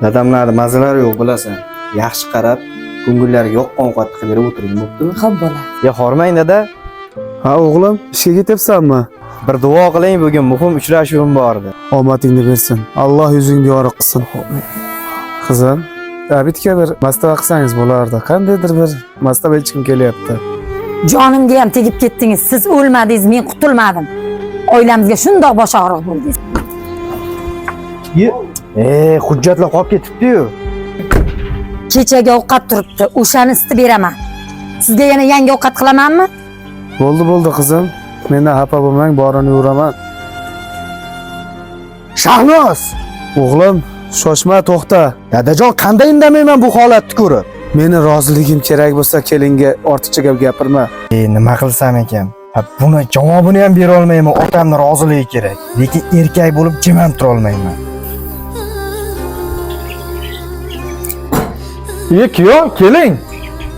Dadamlarning mazalari yo'q bilasan. Yaxshi qarab, ko'ngillariga yoqqan ovqatni qilib berib o'tiring, bo'ptimi? Xo'p bo'ladi. Ya hormang dada. Ha o'g'lim, ishga ketyapsanmi? Bir duo qiling, bugun muhim uchrashuvim bor edi. Omadingni bersin. Alloh yuzingni yorug' qilsin. Qizim, bitga bir mastava qilsangiz bo'lardi. Qandaydir bir mastava ichkim kelyapti. Jonimga ham tegib ketdingiz. Siz o'lmadingiz, men qutulmadim. Oilamizga shundoq bosh og'riq bo'ldingiz. Hujjatlar qolib ketibdi-yu. Kechaga ovqat turibdi. O'shani isitib beraman. Sizga yana yangi ovqat qilamanmi? Bo'ldi qizim. Mendan xafa bo'lmang, borini yuraman. Shahnoz, O'g'lim, shoshma, to'xta. dadajon qanday indamayman bu holatni ko'rib? Meni roziligim kerak bo'lsa, kelinga ortiqcha gap gapirma. Nima qilsam ekan? Buni javobini ham bera olmayman. Otamning roziligi kerak. Lekin erkak bo'lib jim ham tura olmayman. Kuyov, keling.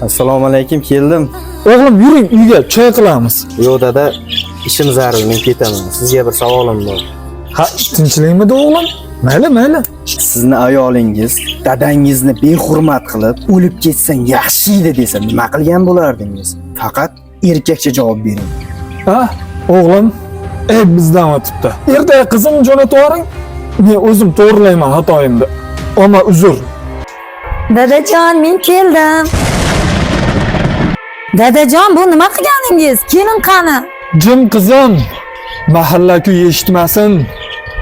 Assalomu alaykum, keldim. O'g'lim, yuring uyga, choy qilamiz. Yo'q dada, ishim zarur, men ketaman. Sizga bir savolim bor. Ha, tinchlikmidi o'g'lim? Mayli. Sizni ayolingiz dadangizni behurmat qilib, o'lib ketsang yaxshi edi desa, nima qilgan bo'lardingiz? Faqat erkakcha javob bering. Ha, o'g'lim, bizdan o'tibdi. Ertaga qizimni jo'natib yuboring. Men o'zim to'g'rilayman xatoyimni. Ama uzr. Dadajon, men keldim. Dadajon, bu nima qilganingiz? Kelin qani? Jim qizim, mahalla kuy eshitmasin.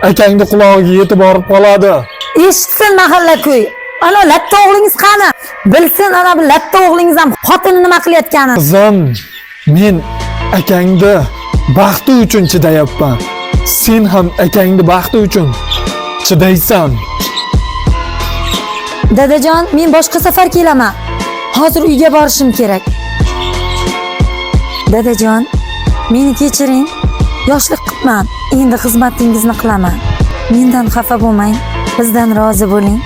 Akangni qulog'iga yetib borib qoladi. Eshitsin mahalla kuy. Ana latta o'g'lingiz qani? Bilsin ana bu latta o'g'lingiz ham xotini nima qilayotganini. Qizim, men akangni baxti uchun chidayapman. Sen ham akangni baxti uchun chidaysan. Dadajon, men boshqa safar kelaman. Hozir uyga borishim kerak. Dadajon, meni kechiring. Yoshlik qilman. Endi xizmatingizni qilaman. Mendan xafa bo'lmang. Bizdan rozi bo'ling.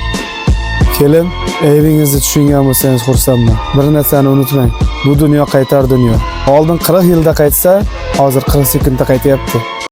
Kelin, aybingizni tushungan bo'lsangiz xursandman. Bir narsani unutmang. Bu dunyo qaytar dunyo. Oldin 40 yilda qaytsa, hozir 40 sekundda qaytyapti.